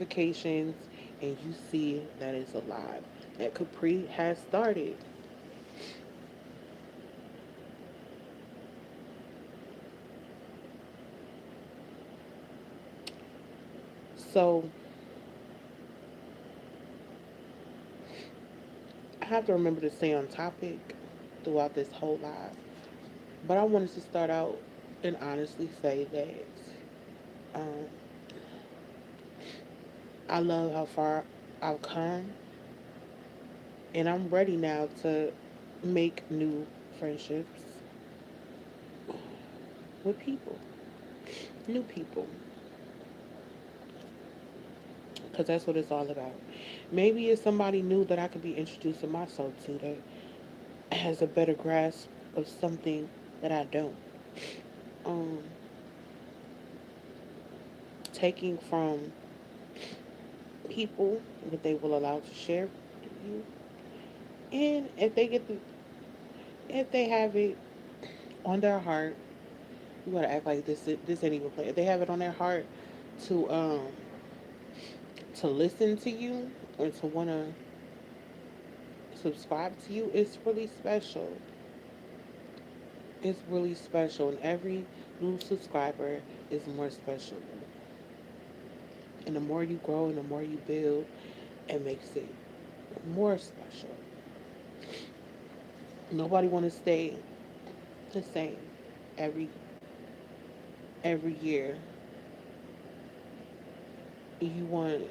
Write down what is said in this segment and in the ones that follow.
notifications and you see that it's alive. That Capri has started. So I have to remember to stay on topic throughout this whole live. But I wanted to start out and honestly say that um, I love how far I've come, and I'm ready now to make new friendships with people, new people, because that's what it's all about. Maybe it's somebody new that I could be introducing myself to that has a better grasp of something that I don't. Um, Taking from people what they will allow to share with you, and if they have it on their heart, you gotta act like this ain't even play. If they have it on their heart to listen to you or to wanna subscribe to you, it's really special. It's really special, and every new subscriber is more special. And the more you grow and the more you build, it makes it more special. Nobody want to stay the same every year. You want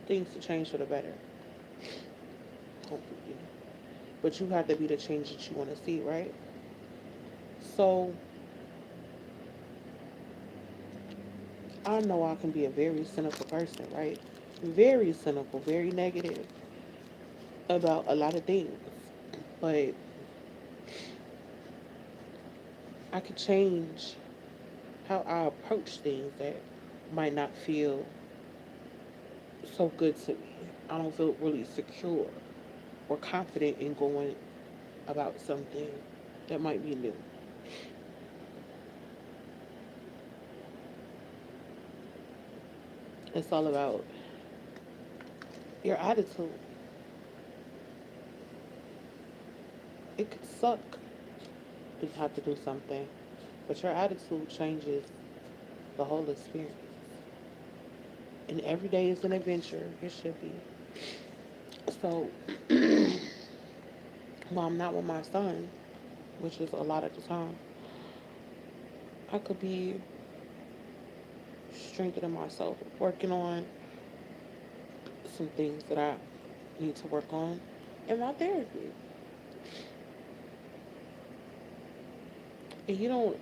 things to change for the better, hopefully. But you have to be the change that you want to see, right? So I know I can be a very cynical person, right? Very cynical, very negative about a lot of things. But I could change how I approach things that might not feel so good to me. I don't feel really secure or confident in going about something that might be new. It's all about your attitude. It could suck if you have to do something, but your attitude changes the whole experience. And every day is an adventure. It should be. So, while I'm not with my son, which is a lot of the time, I could be strengthening myself, working on some things that I need to work on in my therapy. And you don't,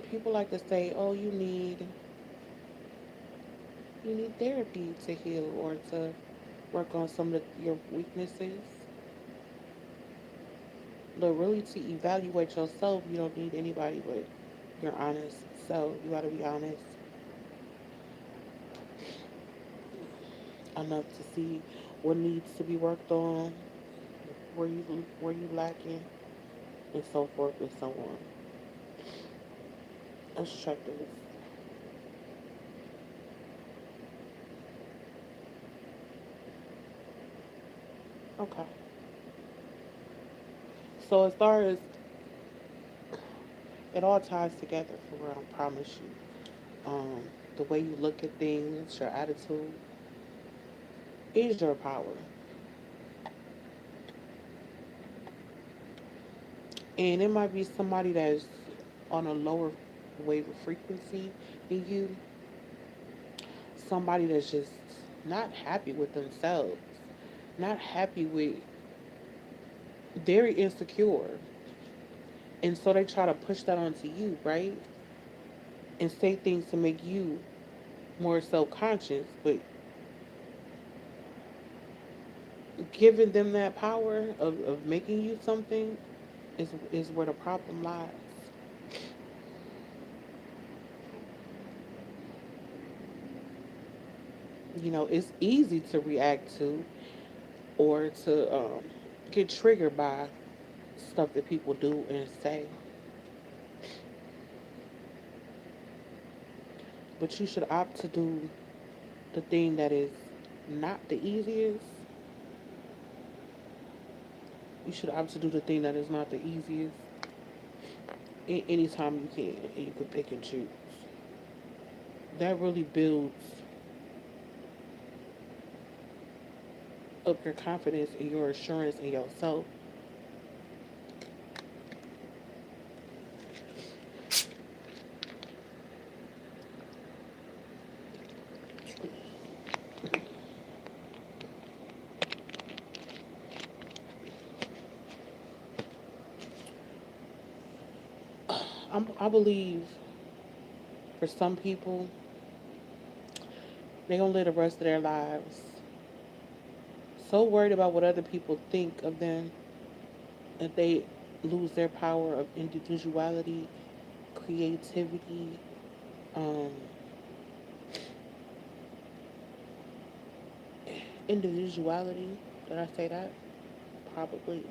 people like to say, oh, you need therapy to heal or to work on some of your weaknesses. But really, to evaluate yourself, you don't need anybody but your honest self. You gotta be honest enough to see what needs to be worked on, where you lacking, and so forth and so on. Let's check this. Okay. So as far as it all ties together for real, I promise you. The way you look at things, your attitude is your power. And it might be somebody that's on a lower wave of frequency than you, somebody that's just not happy with themselves, not happy with, very insecure. And so they try to push that onto you, right? And say things to make you more self conscious. But giving them that power of making you something is where the problem lies. You know, it's easy to react to or to get triggered by stuff that people do and say. But you should opt to do the thing that is not the easiest, you should opt to do the thing that is not the easiest anytime you can, and you can pick and choose. That really builds up your confidence and your assurance in yourself. I believe for some people, they're going to live the rest of their lives so worried about what other people think of them that they lose their power of individuality, creativity, um, individuality. Did I say that? Probably.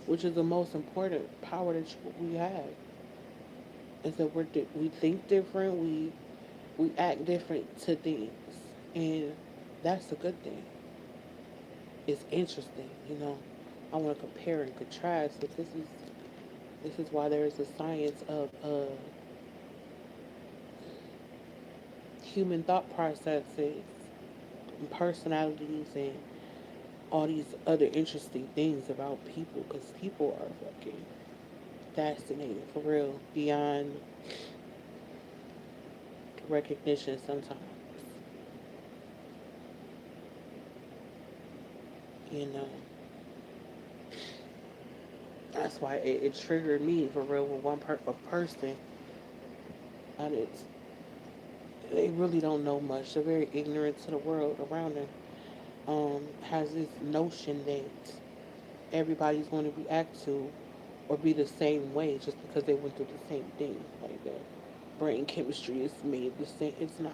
Which is the most important power that we have. Is that we think different, we act different to things, and that's a good thing. It's interesting, you know. I want to compare and contrast, but this is why there is a science of human thought processes and personalities and all these other interesting things about people, because people are fucking fascinating for real beyond recognition sometimes, you know. That's why it triggered me for real with a person, and they really don't know much. They're very ignorant to the world around them. Has this notion that everybody's going to react to or be the same way just because they went through the same thing. Like that brain chemistry is made the same. It's not.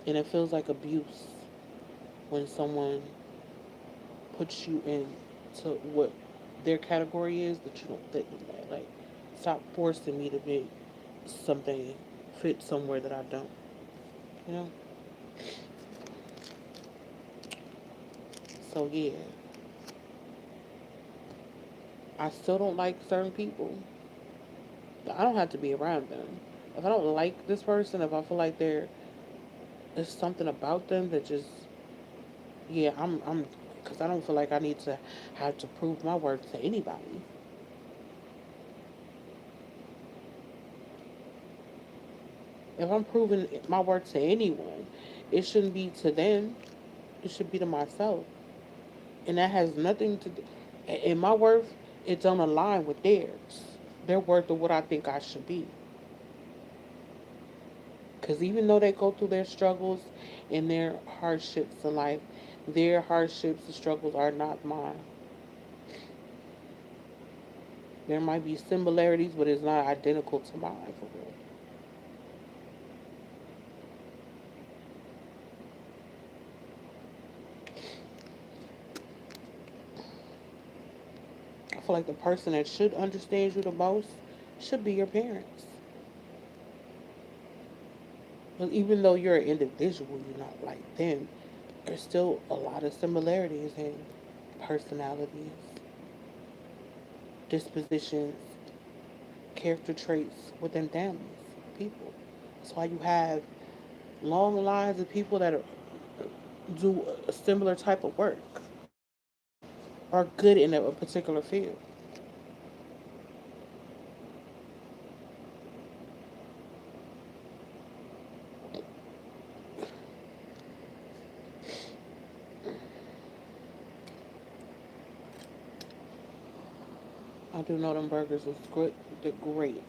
And it feels like abuse when someone puts you into what their category is that you don't fit in that. Like, stop forcing me to be something, fit somewhere that I don't. You know? So, yeah. I still don't like certain people. I don't have to be around them. If I don't like this person, if I feel like there's something about them that just, yeah, because I don't feel like I need to have to prove my worth to anybody. If I'm proving my worth to anyone, it shouldn't be to them. It should be to myself, and that has nothing to do. And my worth, it don't align with theirs. Their worth of what I think I should be. Because even though they go through their struggles and their hardships in life, their hardships and struggles are not mine. There might be similarities, but it's not identical to mine for real. I feel like the person that should understand you the most should be your parents. But even though you're an individual, you're not like them. There's still a lot of similarities in personalities, dispositions, character traits within families, people. That's why you have long lines of people that do a similar type of work, are good in a particular field. I do know them burgers was good. They're great.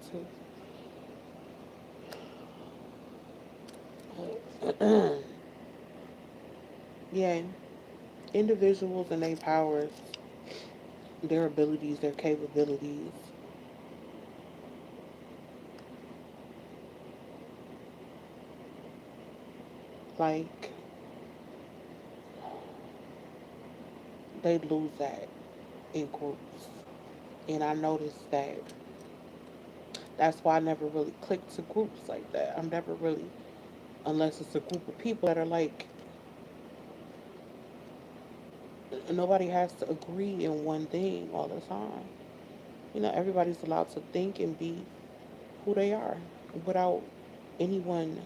Yeah, individuals and their powers, their abilities, their capabilities. Like, they lose that in groups. And I noticed that That's why I never really click to groups like that. I'm never really, unless it's a group of people that are like, nobody has to agree in one thing all the time. Everybody's allowed to think and be who they are without anyone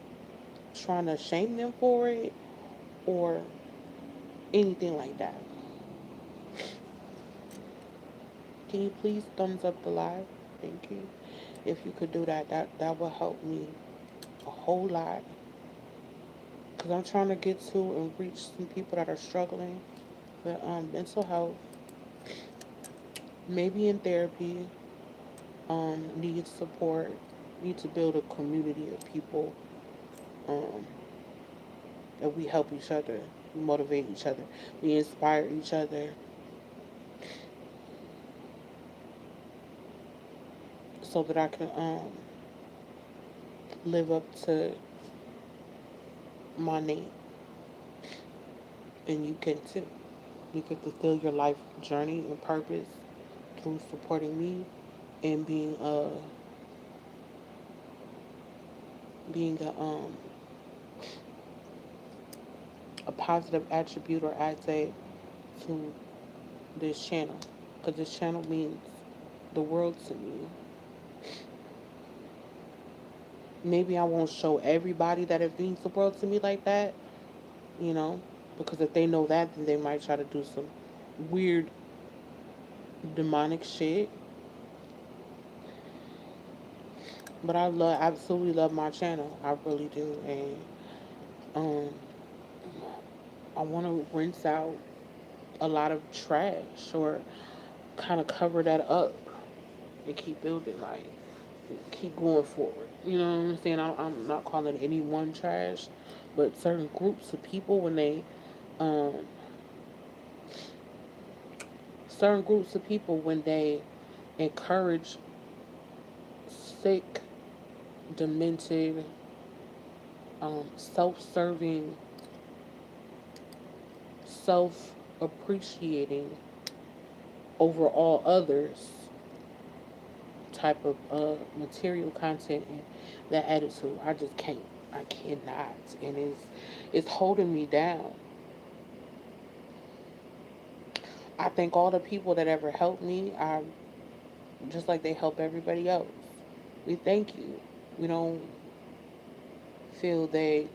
trying to shame them for it or anything like that. Can you please thumbs up the live? Thank you. If you could do that, that would help me a whole lot. Because I'm trying to get to and reach some people that are struggling with mental health, maybe in therapy, need support, need to build a community of people um, that we help each other, we motivate each other, we inspire each other so that I can live up to my name. And you can too. You can fulfill your life journey and purpose through supporting me and being a positive attribute or asset to this channel, because this channel means the world to me. Maybe I won't show everybody that it means the world to me like that, you know, because if they know that, then they might try to do some weird demonic shit. But absolutely love my channel. I really do, and um, I want to rinse out a lot of trash or kind of cover that up and keep building, like keep going forward. You know what I'm saying? I'm not calling anyone trash, but certain groups of people um, when they encourage sick, demented, self-serving, self-appreciating over all others type of material content and that attitude. I just can't. I cannot, and it's holding me down. I thank all the people that ever helped me. I just like they help everybody else. We thank you. We don't feel that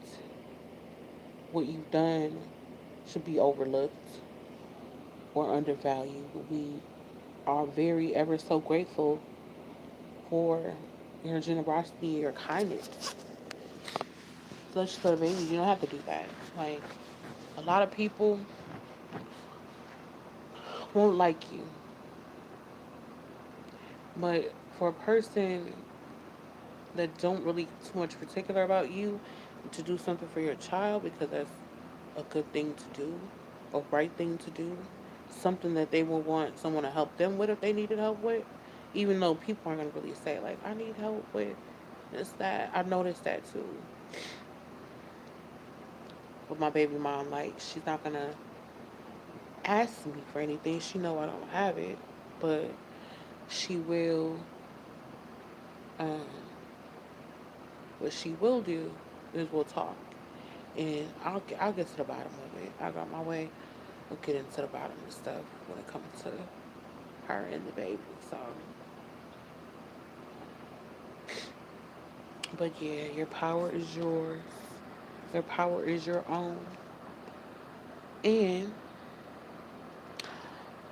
what you've done should be overlooked or undervalued. We are very ever so grateful for your generosity, your kindness. Let's just put a baby. You don't have to do that. Like a lot of people won't like you, but for a person that don't really too much particular about you, to do something for your child because that's a good thing to do, a right thing to do, something that they will want someone to help them with if they needed help with, even though people aren't gonna really say like I need help with this that. I noticed that too with my baby mom. Like she's not gonna ask me for anything. She know I don't have it, but she will. Um, what she will do is we'll talk, and I'll get to the bottom of it. I got my way. We'll get into the bottom of stuff when it comes to her and the baby. So, but yeah, your power is yours. Your power is your own. And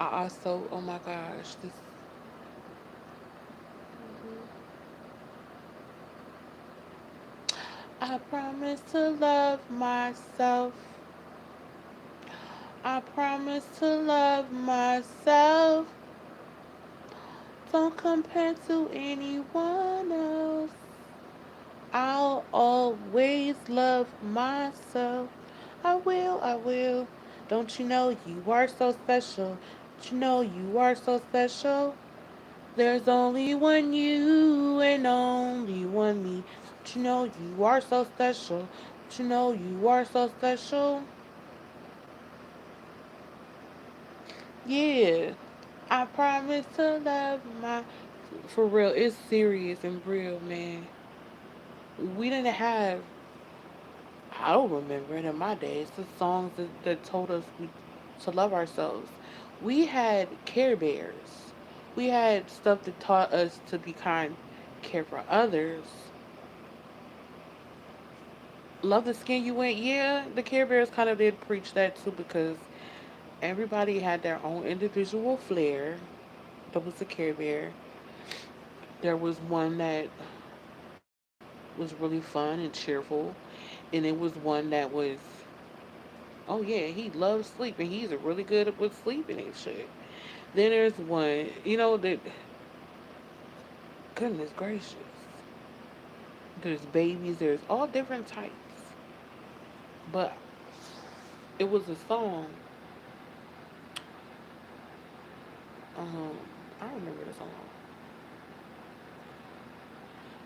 I also, oh my gosh, this. I promise to love myself. I promise to love myself. Don't compare to anyone else. I'll always love myself. I will, I will. Don't you know you are so special? Don't you know you are so special? There's only one you and only one me. Don't you know you are so special? Don't you know you are so special? Yeah. I promise to love myself. For real, it's serious and real, man. We didn't have, I don't remember it in my days, the songs that told us to love ourselves. We had Care Bears. We had stuff that taught us to be kind, care for others. Love the skin you went. Yeah, the Care Bears kind of did preach that too because everybody had their own individual flair. That was the Care Bear. There was one that was really fun and cheerful, and it was one that was, oh yeah, he loves sleeping. He's really good with sleeping and shit. Then there's one, that, goodness gracious, there's babies, there's all different types. But it was a song. Um, I don't remember the song.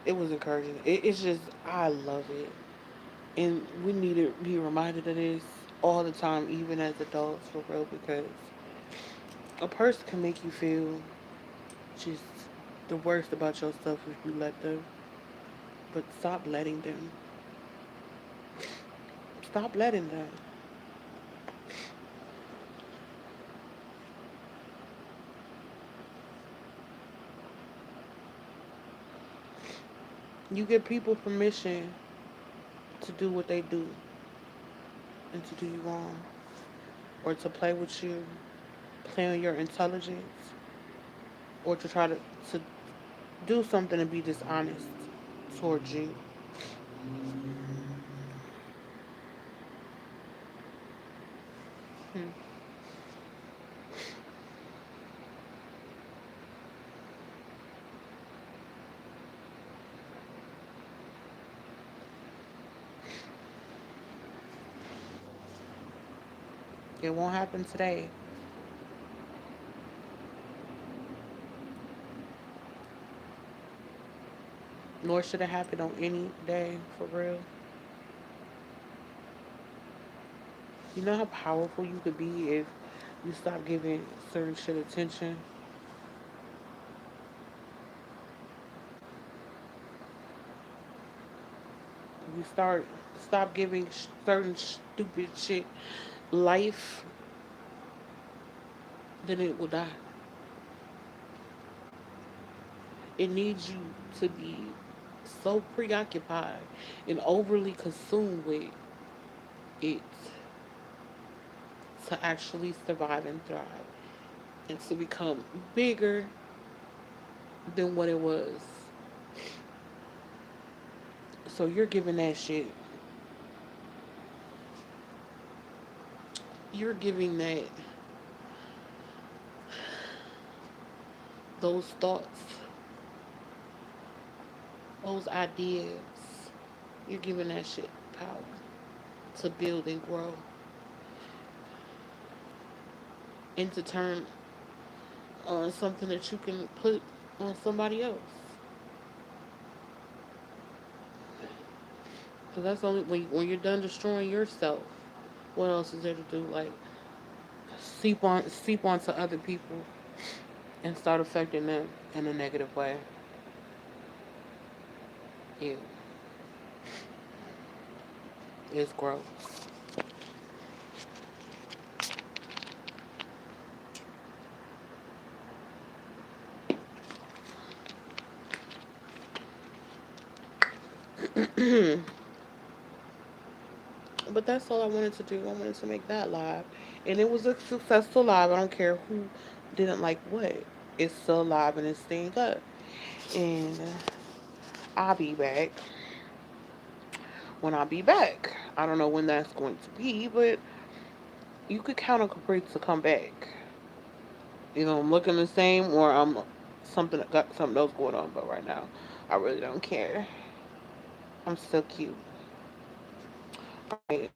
It was encouraging. It's just I love it, and we need to be reminded of this all the time, even as adults, for real, because a person can make you feel just the worst about yourself if you let them. But stop letting them. Stop letting them. You give people permission to do what they do and to do you wrong, or to play with you, play on your intelligence, or to try to do something and be dishonest towards you. Hmm. It won't happen today, nor should it happen on any day, for real. You know how powerful you could be if you stop giving certain shit attention? If you stop giving certain stupid shit life, then it will die. It needs you to be so preoccupied and overly consumed with it to actually survive and thrive and to become bigger than what it was. So you're giving that shit, you're giving those thoughts, those ideas, you're giving that shit power to build and grow and to turn on something that you can put on somebody else. Because that's only when you're done destroying yourself. What else is there to do? Like seep onto other people and start affecting them in a negative way. It is gross. But that's all I wanted to do. I wanted to make that live, and it was a successful live. I don't care who didn't like what. It's still live and it's staying up. And I'll be back when I be back. I don't know when that's going to be, but you could count on Capri to come back. I'm looking the same or I'm something got something else going on. But right now, I really don't care. I'm still cute. All right.